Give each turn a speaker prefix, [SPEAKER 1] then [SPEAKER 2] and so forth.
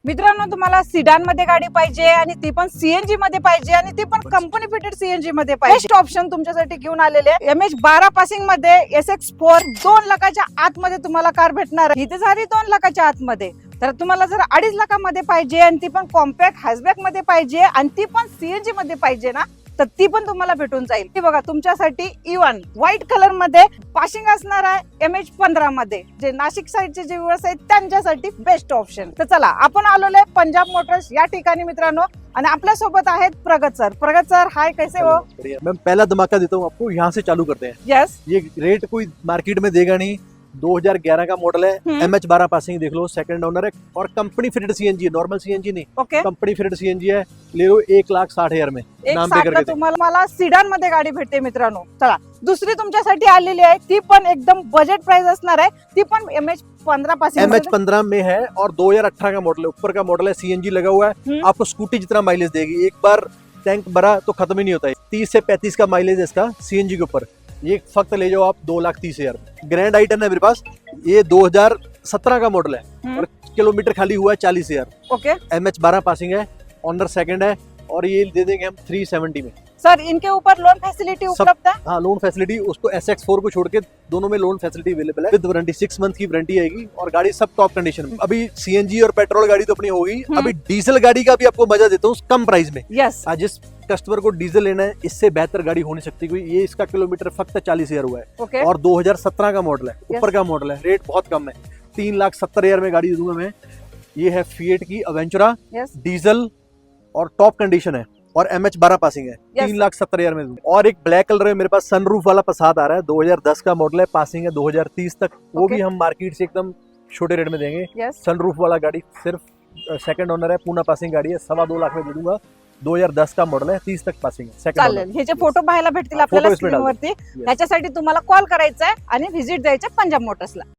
[SPEAKER 1] मित्रांनो, तुम्हाला सिडान मध्ये गाडी पाहिजे आणि ती पण सीएनजी मध्ये पाहिजे आणि ती पण कंपनी फिटेड सीएनजी मध्ये पाहिजे, बेस्ट ऑप्शन तुमच्यासाठी घेऊन आलेले आहे. MH12 पासिंग मध्ये SX4 2 लाखाच्या आतमध्ये तुम्हाला कार भेटणार आहे. इथे झाली 2 लाखाच्या आतमध्ये. तर तुम्हाला जर 2.5 लाखामध्ये पाहिजे आणि ती पण कॉम्पॅक्ट हॅशबॅक मध्ये पाहिजे आणि ती पण सीएनजी मध्ये पाहिजे ना, तर ती पण तुम्हाला भेटून जाईल. ती बघा तुमच्यासाठी इवन व्हाईट कलर मध्ये पासिंग असणार आहे MH15 मध्ये. जे नाशिक साईडचे जे व्ह्यूअर्स आहेत त्यांच्यासाठी बेस्ट ऑप्शन. तर चला आपण आलेलो आहे पंजाब मोटर्स या ठिकाणी मित्रांनो, आणि आपल्या सोबत आहेत प्रगत सर. प्रगत सर, हाय, कैसे हो?
[SPEAKER 2] मैं पहला धमाका देता हूँ आपको, यहाँ से चालू करते हैं.
[SPEAKER 1] यस,
[SPEAKER 2] ये रेट कोई मार्केट में देगा नहीं. 2011 का मॉडल है, MH12 पासिंग देख लो, सेकंड ओनर है और कंपनी फिटेड सीएनजी है, नॉर्मल सीएनजी नहीं.
[SPEAKER 1] ओके.
[SPEAKER 2] कंपनी फिटेड सीएनजी है. ले लो 1,60,000 में. नाम पे करके
[SPEAKER 1] तुम्हाला सिडान मध्ये गाडी भेटते मित्रांनो. चला दुसरी तुमच्यासाठी आलेली आहे, ती पण एकदम बजेट प्राइस असणार आहे. ती पण MH15 पासिंग.
[SPEAKER 2] MH15 में है और 2018 का मॉडल है, ऊपर का मॉडल है, सीएनजी लगा हुआ है. आपको स्कूटी जितना माइलेज देगी. एक बार टैंक भरा तो खत्म ही नहीं होता है. 30 से 35 का माइलेज है इसका सीएनजी के ऊपर. ये फक्त ले जाओ आप 2,30,000. ग्रैंड आइटन है मेरे पास, ये 2017 का मॉडल है और किलोमीटर खाली हुआ है 40,000.
[SPEAKER 1] ओके.
[SPEAKER 2] MH12 पासिंग है, ऑनर सेकंड है और ये दे देंगे हम 370 में.
[SPEAKER 1] सर, इनके ऊपर लोन फैसिलिटी उपलब्ध है?
[SPEAKER 2] हाँ, लोन फैसिलिटी. उसको SX4 को छोड़ के दोनों में लोन फैसिलिटी अवेलेबल है. विद वारंटी 6 मंथ की वारंटी आएगी और गाड़ी सब टॉप कंडीशन में. अभी सीएनजी और पेट्रोल गाड़ी तो अपनी होगी, अभी डीजल गाड़ी का भी आपको मजा देता हूँ कम प्राइस में.
[SPEAKER 1] यस.
[SPEAKER 2] आज जिस कस्टमर को डीजल लेना है, इससे बेहतर गाड़ी हो नहीं सकती कोई. ये इसका किलोमीटर फक्त 40,000 हुआ है.
[SPEAKER 1] ओके.
[SPEAKER 2] और 2017 का मॉडल है, ऊपर का मॉडल है, रेट बहुत कम है. 3,70,000 में गाड़ी दे दूंगा मैं. ये है फिएट की अवेंचुरा, डीजल और टॉप कंडीशन है और MH12 पासिंग है. 3,70,000 में दूंगा. और एक ब्लैक कलर है मेरे पास, सनरूफ वाला पसाद आ रहा है, 2010 का मॉडल है, पासिंग है 2030 तक. वो भी हम मार्केट से एकदम छोटे रेट में देंगे. सनरूफ वाला गाड़ी सिर्फ सेकंड ओनर है, पूना पासिंग गाड़ी है, 2.25 लाख में दे दूंगा. 2010 का मॉडल है, 30 तक पासिंग है.
[SPEAKER 1] चालेल. हे जे फोटो पाहायला भेटतील आपल्याला स्क्रीनवरती, त्याच्यासाठी तुम्हाला कॉल करायचा आहे आणि व्हिजिट द्यायचं पंजाब मोटर्सला.